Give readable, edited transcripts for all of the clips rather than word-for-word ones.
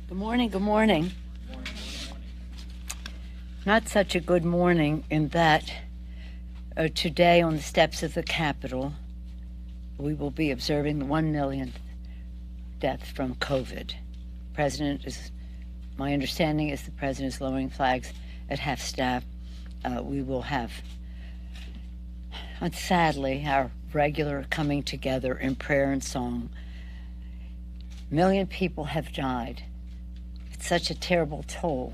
Good morning, good morning. Not such a good morning in that today on the steps of the Capitol, we will be observing the 1 millionth death from COVID. My understanding is the president is lowering flags at half-staff. We will have, sadly, our regular coming together in prayer and song. 1 million people have died. It's such a terrible toll.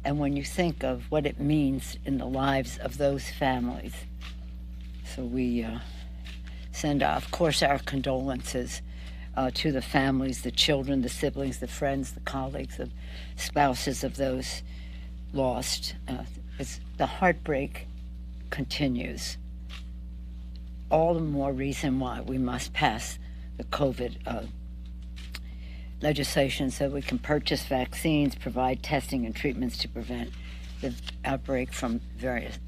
And when you think of what it means in the lives of those families, so we send, of course, our condolences to the families, the children, the siblings, the friends, the colleagues, the spouses of those lost. The heartbreak continues. All the more reason why we must pass the COVID legislation so we can purchase vaccines, provide testing and treatments to prevent the outbreak from various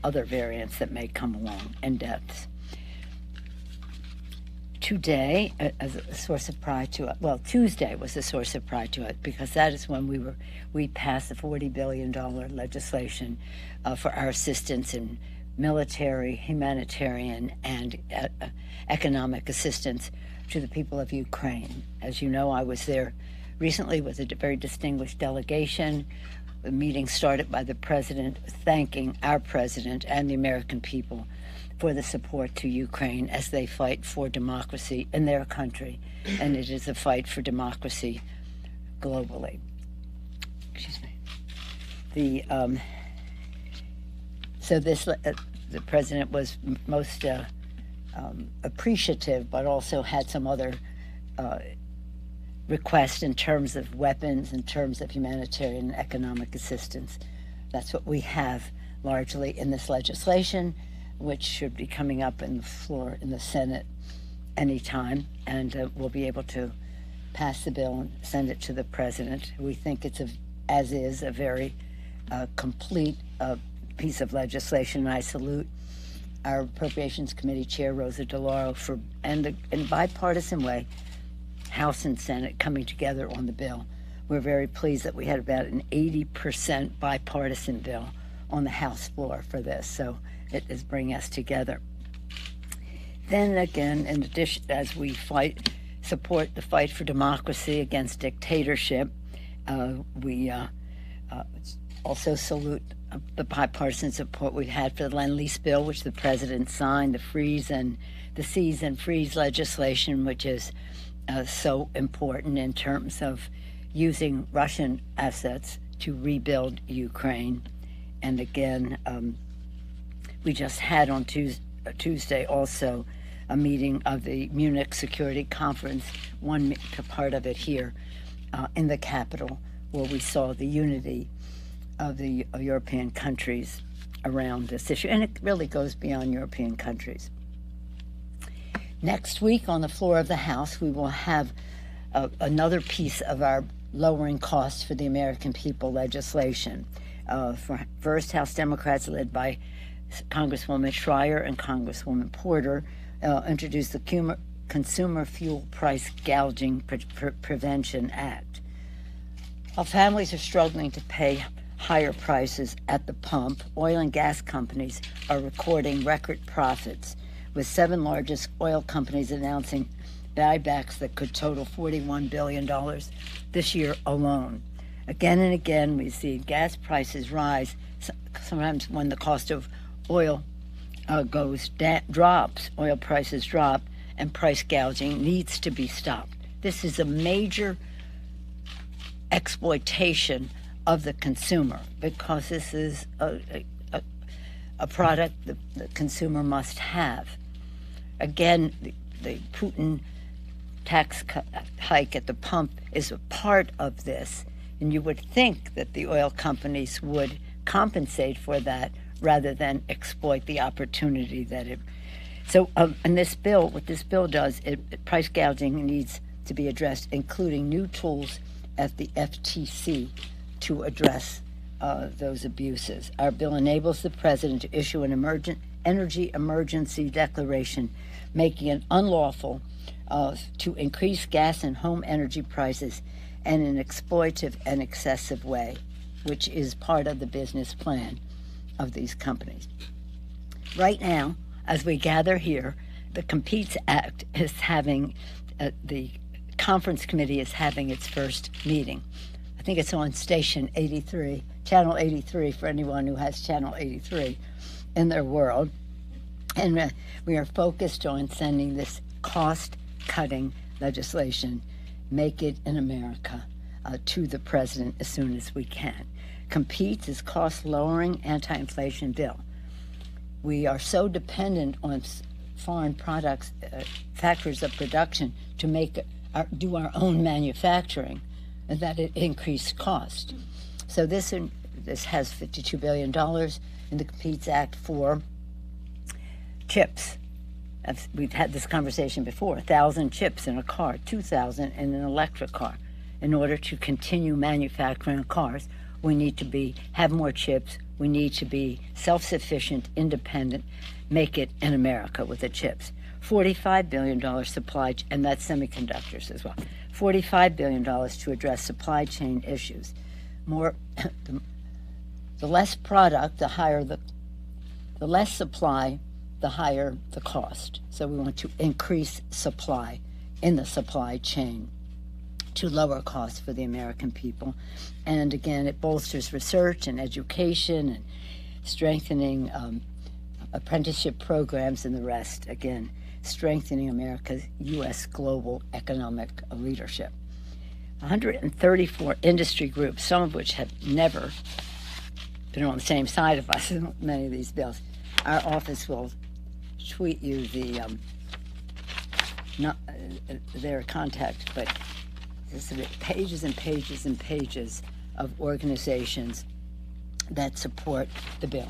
other variants that may come along, and deaths. Today, as a source of pride to us, well, Tuesday was a source of pride to us because that is when we passed the $40 billion legislation for our assistance in military, humanitarian, and economic assistance to the people of Ukraine. As you know, I was there recently with a very distinguished delegation. The meeting started by the president thanking our president and the American people for the support to Ukraine as they fight for democracy in their country, and it is a fight for democracy globally. Excuse me. The president was most appreciative, but also had some other requests in terms of weapons, in terms of humanitarian and economic assistance. That's what we have largely in this legislation, which should be coming up in the floor in the Senate anytime, and we'll be able to pass the bill and send it to the president. We think it's a very complete piece of legislation, and I salute our Appropriations Committee Chair, Rosa DeLauro, in bipartisan way, House and Senate coming together on the bill. We're very pleased that we had about an 80% bipartisan bill on the House floor for this, so it is bringing us together. Then again, in addition, as we support the fight for democracy against dictatorship, we also salute the bipartisan support we've had for the Lend-Lease bill, which the president signed, the seize and freeze legislation, which is so important in terms of using Russian assets to rebuild Ukraine. And again, we just had on Tuesday also a meeting of the Munich Security Conference, one part of it here in the Capitol, where we saw the unity of the European countries around this issue, and it really goes beyond European countries. Next week on the floor of the House, we will have another piece of our lowering costs for the American people legislation. First, House Democrats led by Congresswoman Schreier and Congresswoman Porter introduced the Consumer Fuel Price Gouging Prevention Act. While families are struggling to pay higher prices at the pump, oil and gas companies are recording record profits, with 7 largest oil companies announcing buybacks that could total $41 billion this year alone. Again and again, we see gas prices rise, sometimes when the cost of oil drops, oil prices drop, and price gouging needs to be stopped. This is a major exploitation of the consumer, because this is a product the consumer must have. Again, the Putin tax hike at the pump is a part of this, and you would think that the oil companies would compensate for that rather than exploit the opportunity that it. So, in this bill, what this bill does, price gouging needs to be addressed, including new tools at the FTC to address those abuses. Our bill enables the president to issue an energy emergency declaration, making it unlawful to increase gas and home energy prices in an exploitive and excessive way, which is part of the business plan of these companies. Right now, as we gather here, the Competes Act is having, the conference committee is having its first meeting. I think it's on station 83, channel 83 for anyone who has channel 83 in their world. And we are focused on sending this cost-cutting legislation, Make It in America, to the president as soon as we can. Competes is cost-lowering anti-inflation bill. We are so dependent on foreign products, factors of production, to do our own manufacturing, and that it increased cost. So this has $52 billion in the Competes Act for chips. We've had this conversation before. 1,000 chips in a car, 2,000 in an electric car. In order to continue manufacturing cars, we need to have more chips. We need to be self-sufficient, independent, make it in America with the chips. $45 billion supply, and that's semiconductors as well. $45 billion to address supply chain issues. The less product, the higher the less supply, the higher the cost. So we want to increase supply in the supply chain to lower costs for the American people. And again, it bolsters research and education and strengthening apprenticeship programs and the rest. Again, strengthening America's U.S. global economic leadership. 134 industry groups, some of which have never been on the same side of us in many of these bills. Our office will tweet you their contact, but this is pages and pages and pages of organizations that support the bill.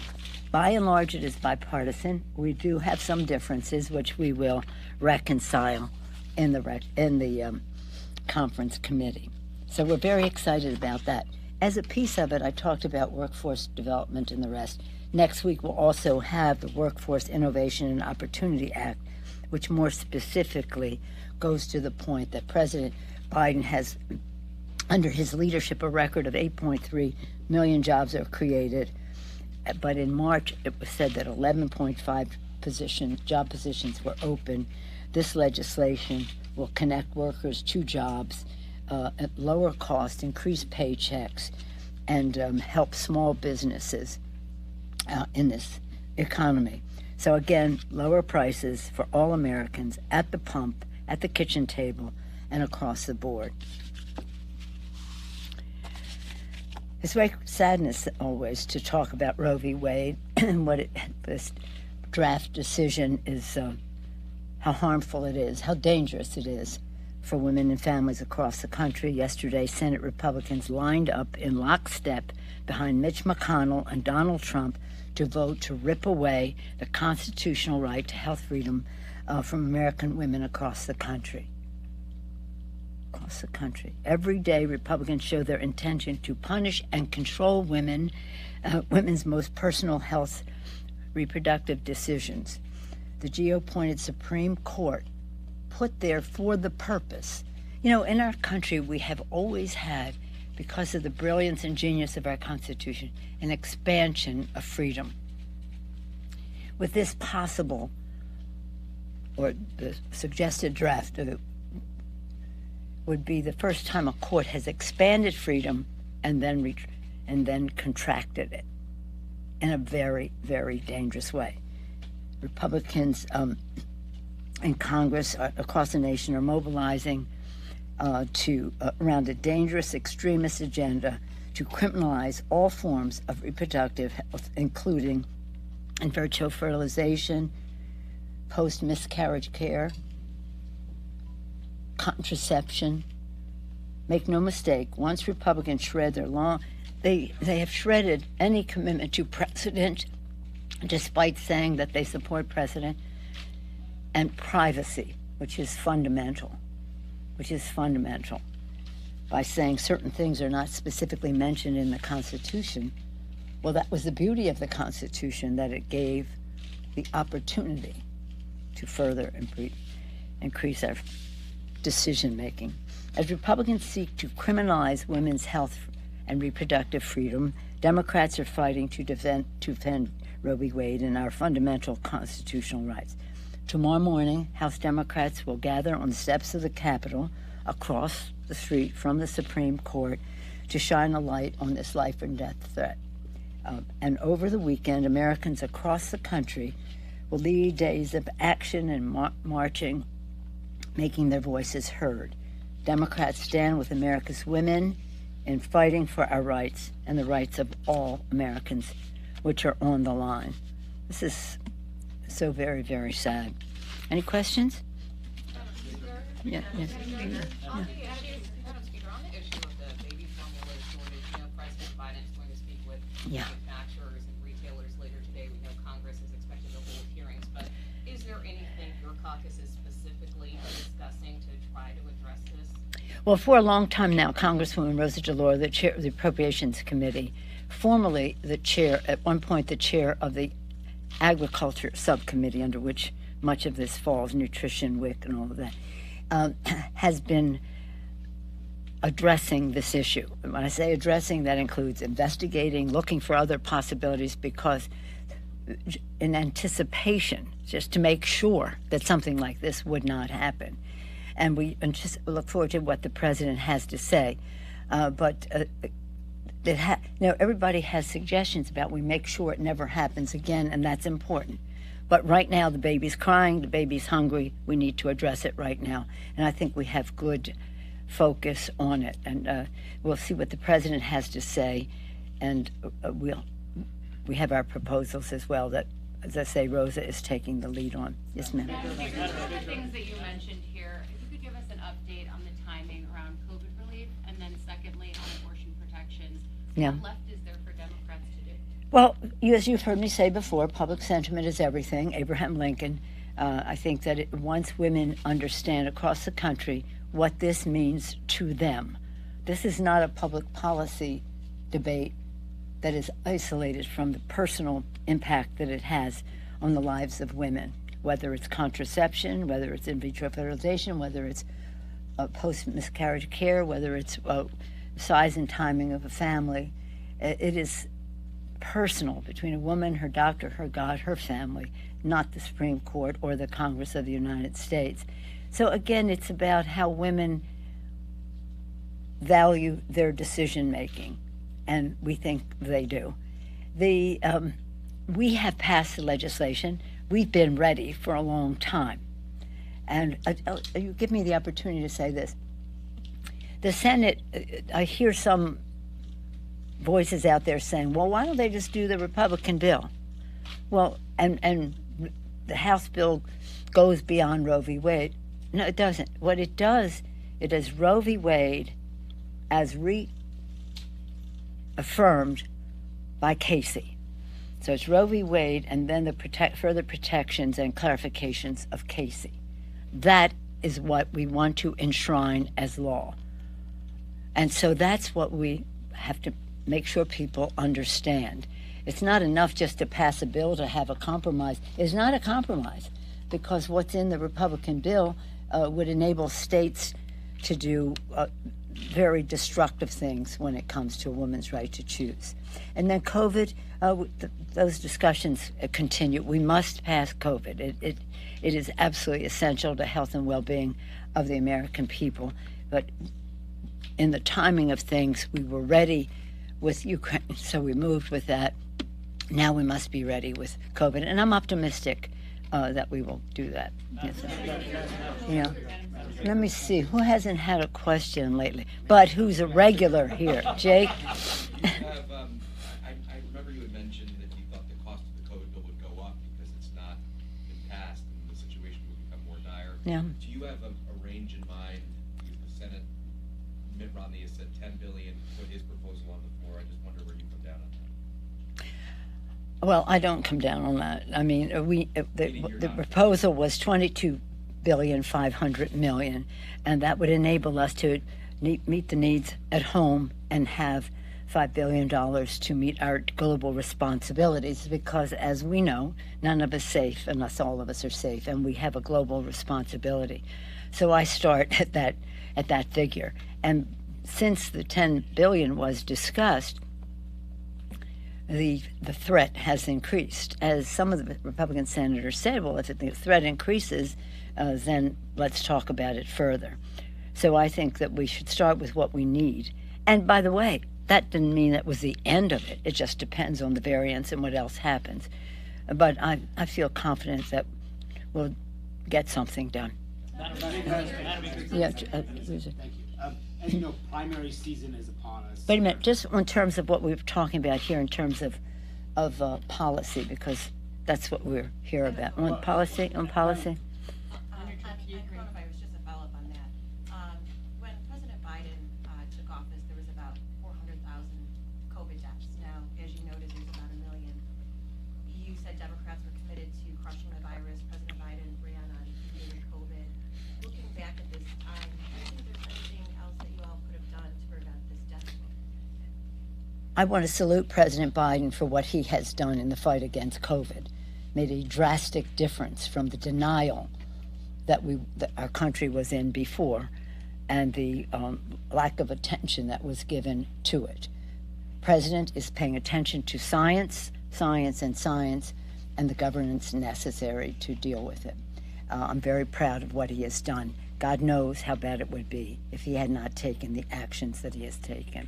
By and large, it is bipartisan. We do have some differences, which we will reconcile in the conference committee. So we're very excited about that. As a piece of it, I talked about workforce development and the rest. Next week, we'll also have the Workforce Innovation and Opportunity Act, which more specifically goes to the point that President Biden has, under his leadership, a record of 8.3 million jobs are created. But in March, it was said that 11.5 job positions were open. This legislation will connect workers to jobs at lower cost, increase paychecks, and help small businesses in this economy. So again, lower prices for all Americans at the pump, at the kitchen table, and across the board. It's great sadness always to talk about Roe v. Wade and this draft decision is, how harmful it is, how dangerous it is for women and families across the country. Yesterday, Senate Republicans lined up in lockstep behind Mitch McConnell and Donald Trump to vote to rip away the constitutional right to health freedom from American women across the country. Across the country. Every day, Republicans show their intention to punish and control women's most personal health reproductive decisions. The GOP-appointed Supreme Court put there for the purpose. In our country, we have always had, because of the brilliance and genius of our Constitution, an expansion of freedom. With this possible, or the suggested draft of it, would be the first time a court has expanded freedom and then contracted it in a very, very dangerous way. Republicans in Congress across the nation are mobilizing around a dangerous extremist agenda to criminalize all forms of reproductive health, including in vitro fertilization, post-miscarriage care, contraception. Make no mistake, once Republicans shred their law, they have shredded any commitment to precedent, despite saying that they support precedent, and privacy, which is fundamental, by saying certain things are not specifically mentioned in the Constitution. Well, that was the beauty of the Constitution, that it gave the opportunity to further increase our decision-making. As Republicans seek to criminalize women's health and reproductive freedom, Democrats are fighting to defend Roe v. Wade and our fundamental constitutional rights. Tomorrow morning, House Democrats will gather on the steps of the Capitol across the street from the Supreme Court to shine a light on this life and death threat. And over the weekend, Americans across the country will lead days of action and marching, making their voices heard. Democrats stand with America's women in fighting for our rights and the rights of all Americans, which are on the line. This is so very, very sad. Any questions? Yeah. On the issue of the baby formula shortage, President Biden is going to speak with manufacturers and retailers later today. We know Congress is expected to hold hearings, but is there anything your caucus is specifically discussing to try to address this? Well, for a long time now, Congresswoman Rosa DeLauro, the chair of the Appropriations Committee, formerly the chair, at one point the chair of the Agriculture Subcommittee, under which much of this falls, nutrition, WIC, and all of that, has been addressing this issue. And when I say addressing, that includes investigating, looking for other possibilities, because in anticipation, just to make sure that something like this would not happen. And we look forward to what the president has to say. Everybody has suggestions about we make sure it never happens again, and that's important. But right now, the baby's crying, the baby's hungry. We need to address it right now. And I think we have good focus on it. And we'll see what the president has to say. And we have our proposals as well that, as I say, Rosa is taking the lead on. Yes, ma'am. Some of the things that you mentioned here, if you could give us an update on the timing around COVID relief, and then secondly, on abortion protections. What left is there for Democrats to do? Well, as you've heard me say before, public sentiment is everything. Abraham Lincoln. I think that once women understand across the country what this means to them, this is not a public policy debate that is isolated from the personal impact that it has on the lives of women, whether it's contraception, whether it's in vitro fertilization, whether it's post-miscarriage care, whether it's size and timing of a family. It is personal between a woman, her doctor, her God, her family, not the Supreme Court or the Congress of the United States. So again, it's about how women value their decision-making, and we think they do. We have passed the legislation. We've been ready for a long time. And you give me the opportunity to say this. The Senate, I hear some voices out there saying, well, why don't they just do the Republican bill? Well, and the House bill goes beyond Roe v. Wade. No, it doesn't. What it does, it is Roe v. Wade as reaffirmed by Casey. So it's Roe v. Wade and then the further protections and clarifications of Casey. That is what we want to enshrine as law. And so that's what we have to make sure people understand. It's not enough just to pass a bill to have a compromise. It's not a compromise, because what's in the Republican bill would enable states to do very destructive things when it comes to a woman's right to choose. And then COVID, those discussions continue. We must pass COVID. It is absolutely essential to health and well-being of the American people. But in the timing of things, we were ready with Ukraine, so we moved with that. Now we must be ready with COVID, and I'm optimistic that we will do that. Yes. Yeah. Let me see, who hasn't had a question lately, but who's a regular here? Jake? I remember you had mentioned that you thought the cost of the COVID bill would go up because it's not been passed and the situation will become more dire. Yeah. Do you have a range in mind? Because the Senate, Mitt Romney has said $10 billion to put his proposal on the floor. I just wonder where you come down on that. Well, I don't come down on that. I mean, the proposal was $22.5 billion, and that would enable us to meet the needs at home and have $5 billion to meet our global responsibilities, because as we know, none of us safe unless all of us are safe, and we have a global responsibility. So I start at that figure. And since the $10 billion was discussed, the threat has increased. As some of the Republican senators said, well, if the threat increases, then let's talk about it further. So I think that we should start with what we need. And by the way, that didn't mean that was the end of it. It just depends on the variants and what else happens. But I feel confident that we'll get something done. Thank you. As you know, primary season is upon us. Wait a minute, just in terms of what we were talking about here, in terms of policy, because that's what we're here about. On policy. Coronavirus, just a follow-up on that. When President Biden took office, there was about 400,000 COVID deaths. Now, as you noted, there's about 1 million. You said Democrats were committed to crushing the virus. President Biden ran on beating COVID. Looking back at this time, do you think there's anything else that you all could have done to prevent this death toll? I want to salute President Biden for what he has done in the fight against COVID. Made a drastic difference from the denial that our country was in before, and the lack of attention that was given to it. President is paying attention to science, and the governance necessary to deal with it. I'm very proud of what he has done. God knows how bad it would be if he had not taken the actions that he has taken.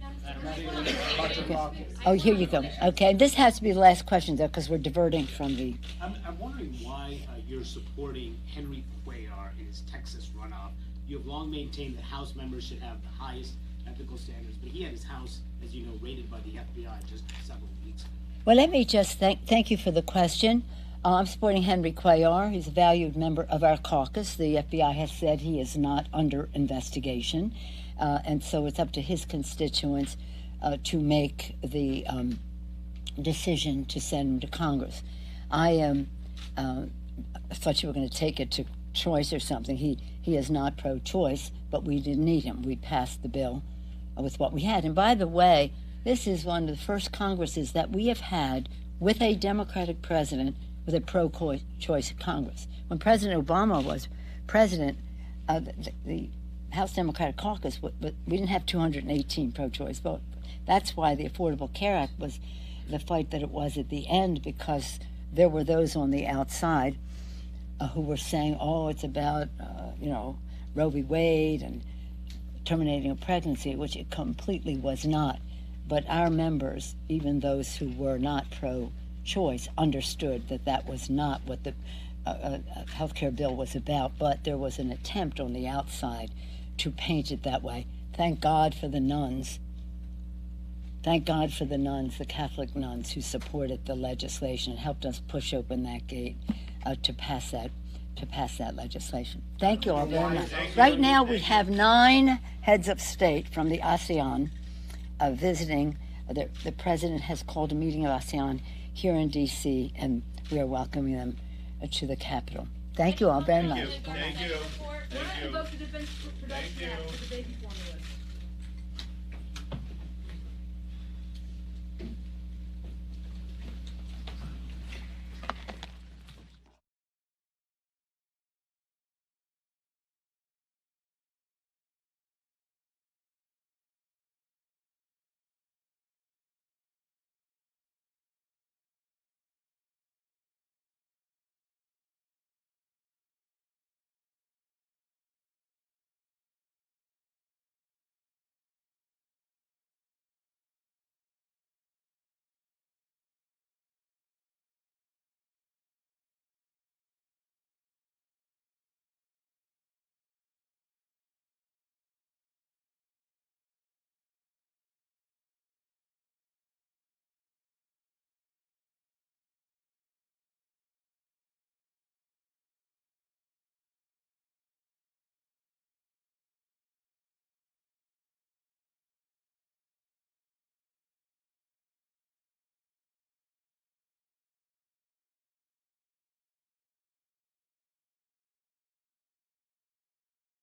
Oh, here you go. Okay, this has to be the last question, though, because we're diverting from the... I'm wondering why you're supporting Henry Cuellar in his Texas runoff. You have long maintained that House members should have the highest ethical standards, but he had his house, as you know, raided by the FBI just several weeks ago. Well, let me just thank you for the question. I'm supporting Henry Cuellar. He's a valued member of our caucus. The FBI has said he is not under investigation, and so it's up to his constituents to make the decision to send him to Congress. I thought you were going to take it to choice or something. He is not pro-choice, but we didn't need him. We passed the bill with what we had. And by the way, this is one of the first Congresses that we have had with a Democratic president with a pro-choice Congress. When President Obama was president, the House Democratic Caucus, we didn't have 218 pro-choice votes. That's why the Affordable Care Act was the fight that it was at the end, because there were those on the outside who were saying, oh, it's about, Roe v. Wade and terminating a pregnancy, which it completely was not. But our members, even those who were not pro-choice, understood that that was not what the health care bill was about, but there was an attempt on the outside to paint it that way. Thank God for the nuns. Thank God for the nuns, the Catholic nuns, who supported the legislation and helped us push open that gate to pass that legislation. Thank you all very much. Right now we have 9 heads of state from the ASEAN visiting. The president has called a meeting of ASEAN here in D.C., and we are welcoming them to the Capitol. Thank you all very much. Thank you. Thank you.